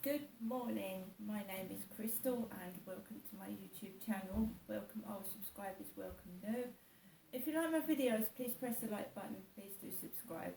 Good morning, my name is Crystal and welcome to my YouTube channel. Welcome old subscribers, welcome new. If you like my videos, please press the like button, please do subscribe.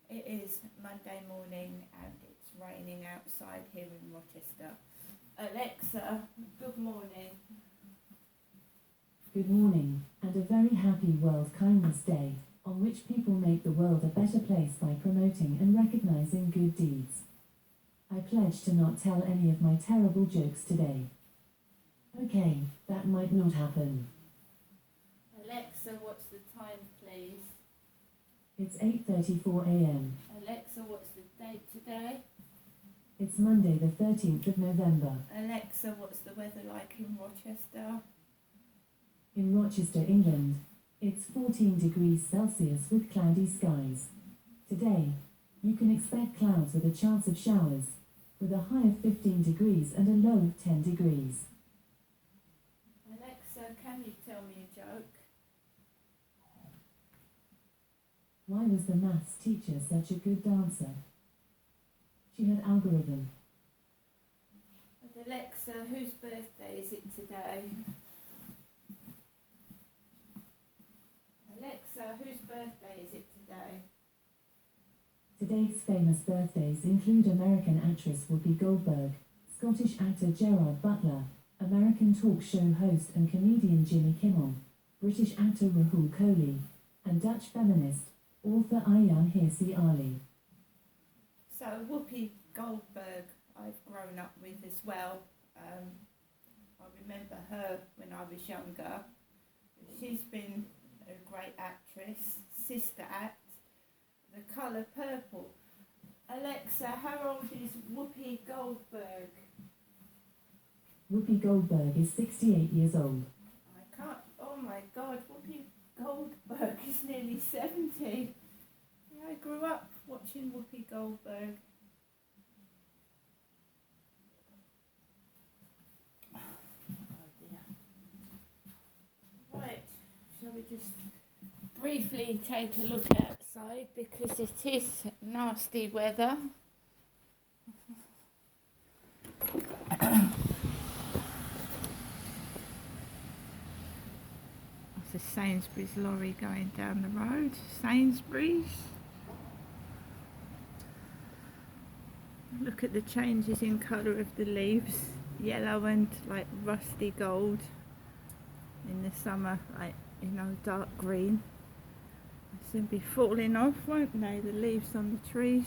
It is Monday morning and it's raining outside here in Rochester. Alexa, good morning. Good morning, and a very happy World Kindness Day, on which people make the world a better place by promoting and recognizing good deeds. I pledge to not tell any of my terrible jokes today. Okay, that might not happen. Alexa, what's the time please? It's 8:34 a.m. Alexa, what's the date today? It's Monday the 13th of November. Alexa, what's the weather like in Rochester? In Rochester, England, it's 14 degrees Celsius with cloudy skies. Today, you can expect clouds with a chance of showers, with a high of 15 degrees and a low of 10 degrees. Alexa, can you tell me a joke? Why was the maths teacher such a good dancer? She had algorithm. And Alexa, whose birthday is it today? Alexa, whose birthday is it today? Today's famous birthdays include American actress Whoopi Goldberg, Scottish actor Gerard Butler, American talk show host and comedian Jimmy Kimmel, British actor Rahul Kohli, and Dutch feminist, author Ayaan Hirsi Ali. So Whoopi Goldberg I've grown up with as well. I remember her when I was younger. She's been a great actress. Sister Act, The Colour Purple. Alexa, how old is Whoopi Goldberg? Whoopi Goldberg is 68 years old. I can't, oh my God, Whoopi Goldberg is nearly 70. Yeah, I grew up watching Whoopi Goldberg. Oh dear. Right, shall we just briefly take a look outside because it is nasty weather. There's a Sainsbury's lorry going down the road. Sainsbury's. Look at the changes in colour of the leaves. Yellow and like rusty gold. In the summer, like, dark green. They'll soon be falling off, won't they? The leaves on the trees.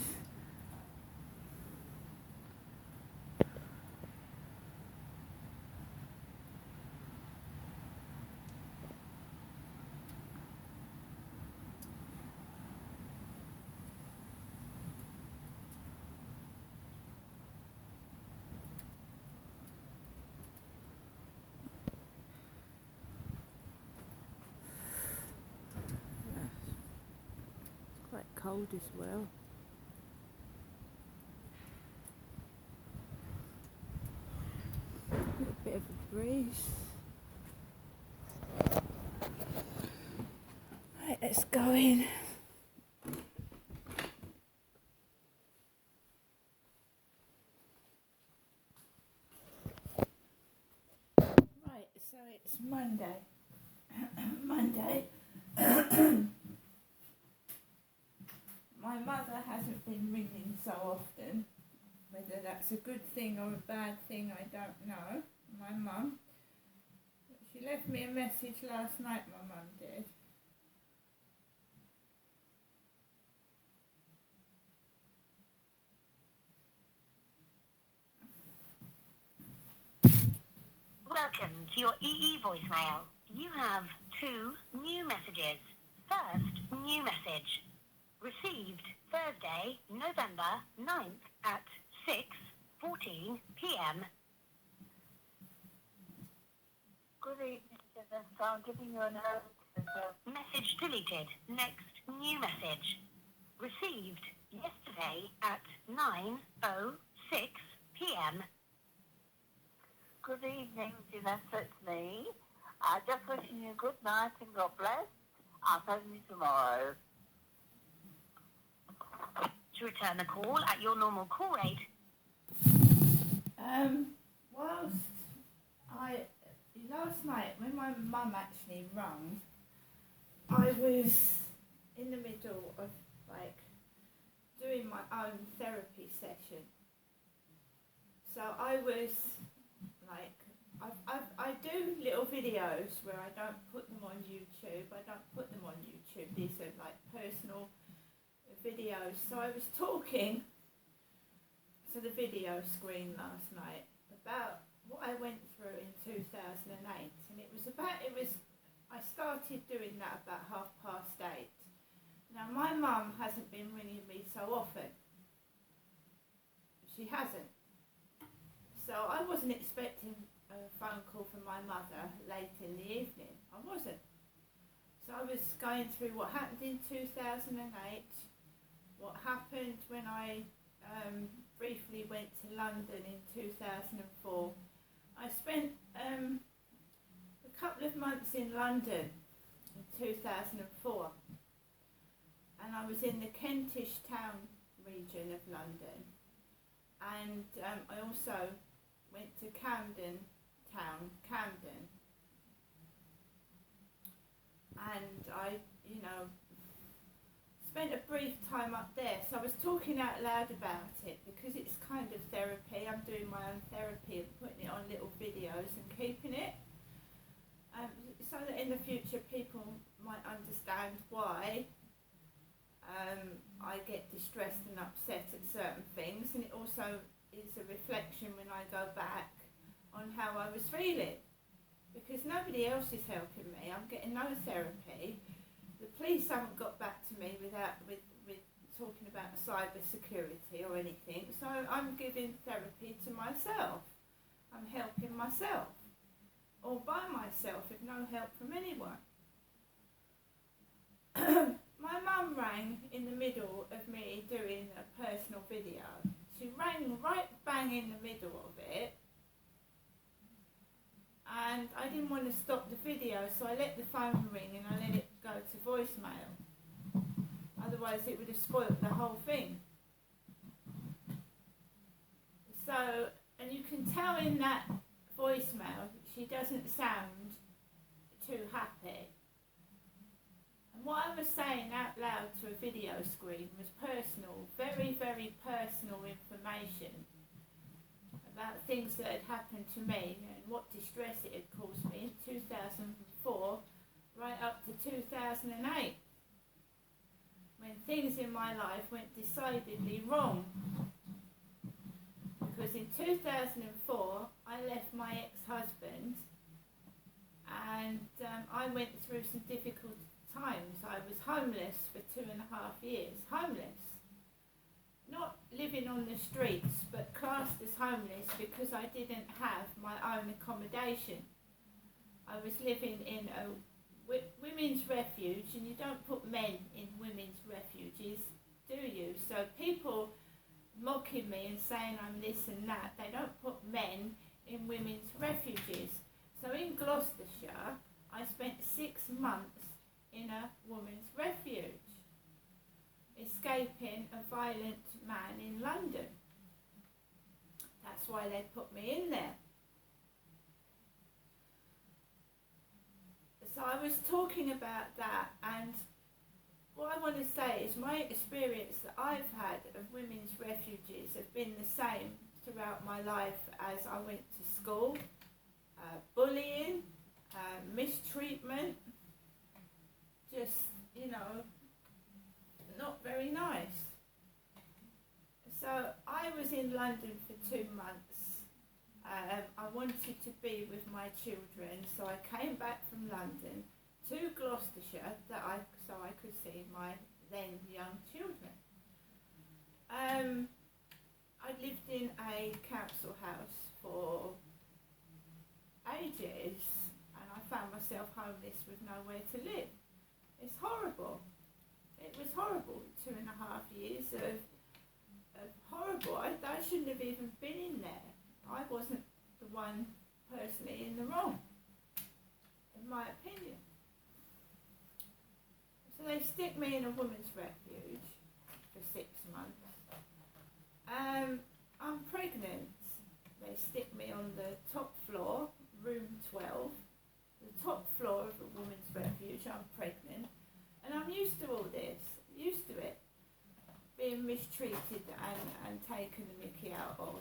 Quite cold as well. A little bit of a breeze. Right, let's go in. Right, so it's Monday. Monday. My mother hasn't been ringing so often. Whether that's a good thing or a bad thing, I don't know. My mum. She left me a message last night, my mum did. Welcome to your EE voicemail. You have two new messages. First, new message. Received Thursday, November 9th at 6:14 p.m. Good evening, Jennifer. I'm giving you a note. Message deleted. Next, new message. Received yesterday at 9:06 p.m. Good evening, Vanessa. It's me. Just wishing you good night and God bless. I'll phone you tomorrow. To return the call at your normal call rate, Whilst last night when my mum actually rung, I was in the middle of like doing my own therapy session. So I was like, I do little videos where I don't put them on YouTube. These are like personal videos. So I was talking to the video screen last night about what I went through in 2008, and I started doing that about 8:30. Now my mum hasn't been ringing me so often. She hasn't. So I wasn't expecting a phone call from my mother late in the evening. I wasn't. So I was going through what happened in 2008, what happened when I briefly went to London in 2004. I spent a couple of months in London in 2004, and I was in the Kentish Town region of London, and I also went to Camden Town, and I, spent a brief time up there. So I was talking out loud about it because it's kind of therapy. I'm doing my own therapy and putting it on little videos and keeping it, so that in the future people might understand why I get distressed and upset at certain things, and it also is a reflection when I go back on how I was feeling, because nobody else is helping me. I'm getting no therapy. The police haven't got back to me with talking about cyber security or anything, so I'm giving therapy to myself. I'm helping myself, all by myself, with no help from anyone. My mum rang in the middle of me doing a personal video. She rang right bang in the middle of it, and I didn't want to stop the video, so I let the phone ring and I let it go to voicemail. Otherwise it would have spoilt the whole thing. So, and you can tell in that voicemail she doesn't sound too happy. And what I was saying out loud to a video screen was personal, very, very personal information about things that had happened to me and what distress it had caused me in 2004 right up to 2008, when things in my life went decidedly wrong. Because in 2004 I left my ex-husband, and I went through some difficult times. I was homeless for 2.5 years. Homeless. Not living on the streets, but classed as homeless because I didn't have my own accommodation. I was living in a women's refuge, and you don't put men in women's refuges, do you? So people mocking me and saying I'm this and that, they don't put men in women's refuges. So in Gloucestershire, I spent 6 months in a women's refuge, escaping a violent man in London. That's why they put me in there. So I was talking about that, and what I want to say is my experience that I've had of women's refuges have been the same throughout my life as I went to school. Bullying, mistreatment, just, not very nice. So I was in London for 2 months. I wanted to be with my children, so I came back from London to Gloucestershire so I could see my then young children. I lived in a council house for ages, and I found myself homeless with nowhere to live. It's horrible. It was horrible. 2.5 years of horrible. I shouldn't have even been in there. I wasn't the one personally in the wrong, in my opinion. So they stick me in a women's refuge for 6 months. I'm pregnant. They being mistreated and taken the mickey out of,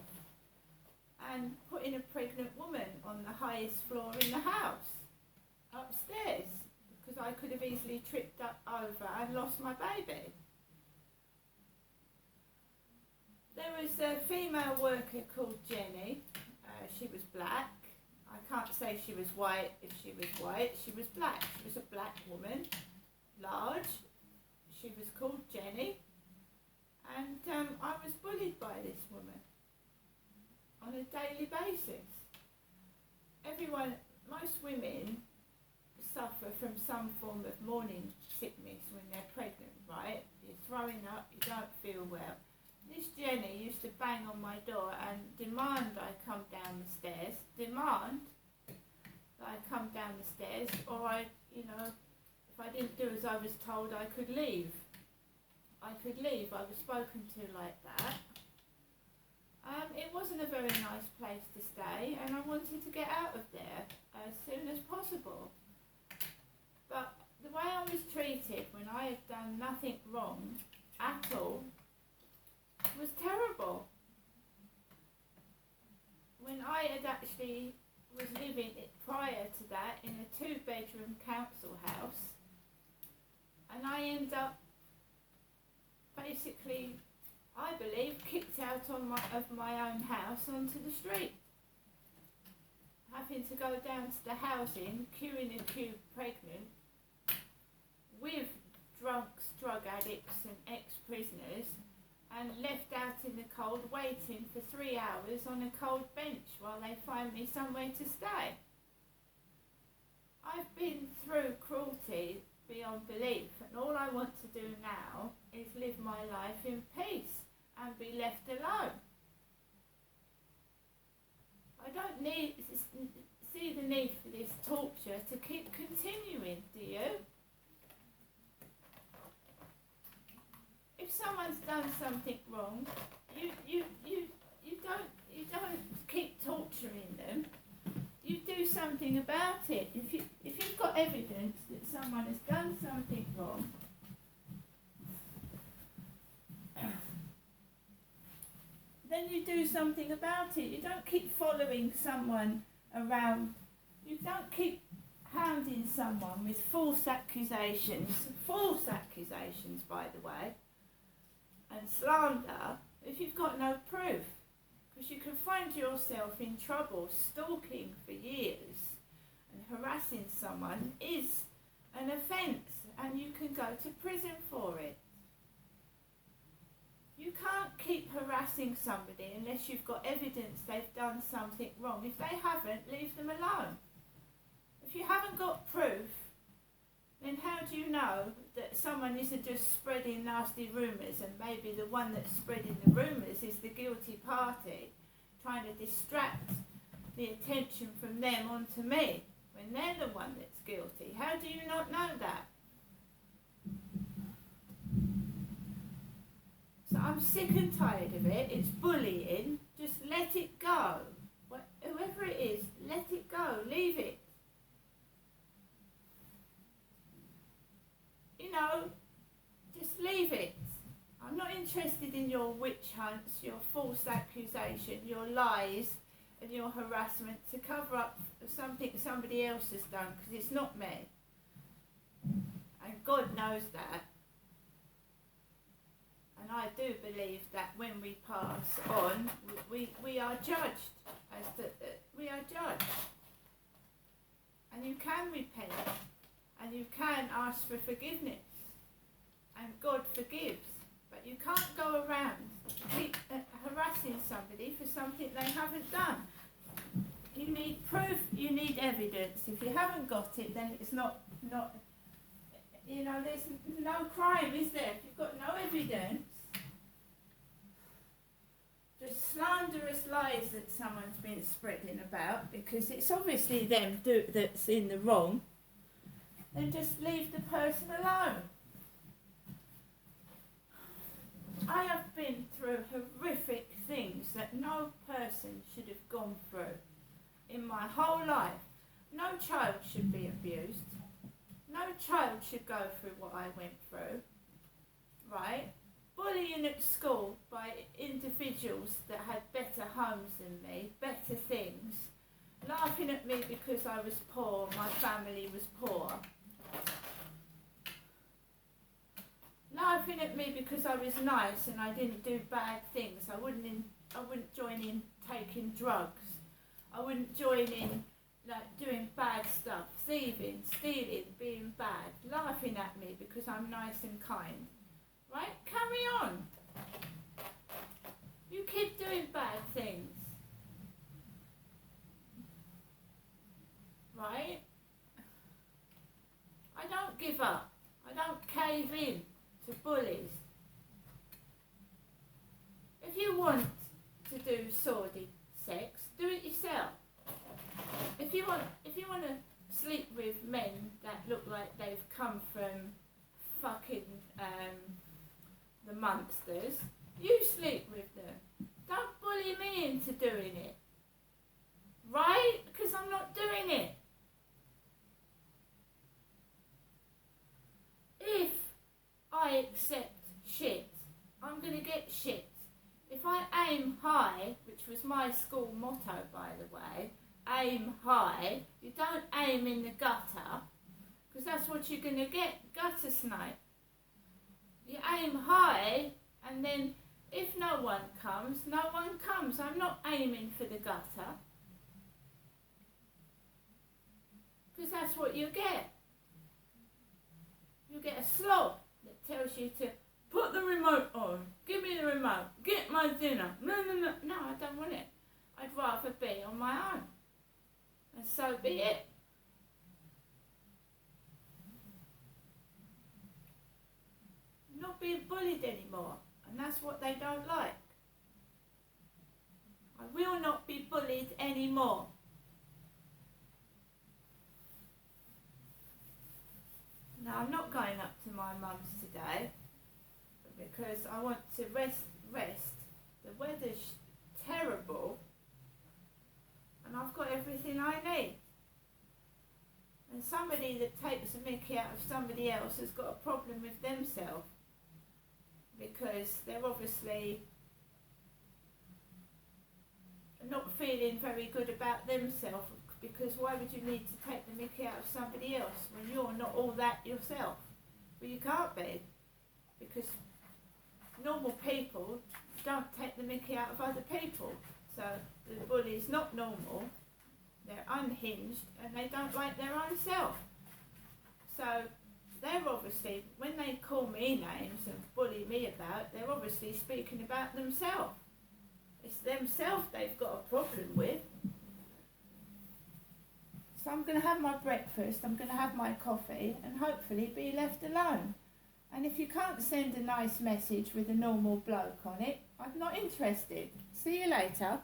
and putting a pregnant woman on the highest floor in the house, upstairs, because I could have easily tripped up over and lost my baby. There was a female worker called Jenny. She was black. I can't say she was white. If she was white, she was black. She was a black woman, large. She was called Jenny. And I was bullied by this woman on a daily basis. Most women suffer from some form of morning sickness when they're pregnant, right? You're throwing up, you don't feel well. This Jenny used to bang on my door and demand I come down the stairs, or if I didn't do as I was told, I could leave. I was spoken to like that. It wasn't a very nice place to stay, and I wanted to get out of there as soon as possible. But the way I was treated when I had done nothing wrong at all was terrible. When I had actually was living prior to that in a 2-bedroom council house, and I ended up basically, I believe, kicked out of my own house onto the street, having to go down to the housing, queuing a queue pregnant, with drunks, drug addicts and ex-prisoners, and left out in the cold waiting for 3 hours on a cold bench while they find me somewhere to stay. I've been through cruelty beyond belief, and all I want to do now is live my life in peace and be left alone. I don't see the need for this torture to keep continuing, do you? If someone's done something wrong, you don't keep torturing them. You do something about it. If you've got evidence that someone has done something wrong, then you do something about it. You don't keep following someone around. You don't keep hounding someone with false accusations, by the way, and slander if you've got no proof. Because you can find yourself in trouble. Stalking for years and harassing someone is an offence, and you can go to prison for it. You can't keep harassing somebody unless you've got evidence they've done something wrong. If they haven't, leave them alone. If you haven't got proof, then how do you know that someone isn't just spreading nasty rumours, and maybe the one that's spreading the rumours is the guilty party, trying to distract the attention from them onto me when they're the one that's guilty? How do you not know that? So I'm sick and tired of it. It's bullying. Just let it go. Whoever it is, let it go. Leave it. Just leave it. I'm not interested in your witch hunts, your false accusation, your lies and your harassment to cover up something somebody else has done, because it's not me. And God knows that. And I do believe that when we pass on, we are judged. We are judged. And you can repent. And you can ask for forgiveness. And God forgives. But you can't go around keep harassing somebody for something they haven't done. You need proof, you need evidence. If you haven't got it, then it's not there's no crime, is there? If you've got no evidence, just slanderous lies that someone's been spreading about, because it's obviously them that's in the wrong, then just leave the person alone. I have been through horrific things that no person should have gone through in my whole life. No child should be abused. No child should go through what I went through, right? bullying at school by individuals that had better homes than me, better things, laughing at me because I was poor, my family was poor, laughing at me because I was nice and I didn't do bad things. I wouldn't join in taking drugs. I wouldn't join in like doing bad stuff, thieving, stealing, being bad, laughing at me because I'm nice and kind. Right? Carry on. You keep doing bad things. Right? I don't give up. I don't cave in to bullies. If you want to do sordid sex, do it yourself. If you want to sleep with men that look like they've come from fucking the Munsters, you sleep with them. Don't bully me into doing it. Right? Because I'm not doing it. If I accept shit, I'm going to get shit. If I aim high, which was my school motto by the way, aim high, you don't aim in the gutter, because that's what you're going to get, gutter snipe. You aim high, and then if no one comes, no one comes. I'm not aiming for the gutter, because that's what you get. You get a slob that tells you to put the remote on, give me the remote, get my dinner. No, I don't want it. I'd rather be on my own. And so be it. I'm not being bullied anymore, and that's what they don't like. I will not be bullied anymore. Now, I'm not going up to my mum's today because I want to rest. The weather's terrible and I've got everything I need. And somebody that takes a mickey out of somebody else has got a problem with themselves, because they're obviously not feeling very good about themselves, because why would you need to take the mickey out of somebody else when you're not all that yourself? Well, you can't be, because normal people don't take the mickey out of other people. So the bully's not normal, they're unhinged, and they don't like their own self. So they're obviously, when they call me names and bully me about, they're obviously speaking about themselves. It's themselves they've got a problem with. So I'm going to have my breakfast, I'm going to have my coffee, and hopefully be left alone. And if you can't send a nice message with a normal bloke on it, I'm not interested. See you later.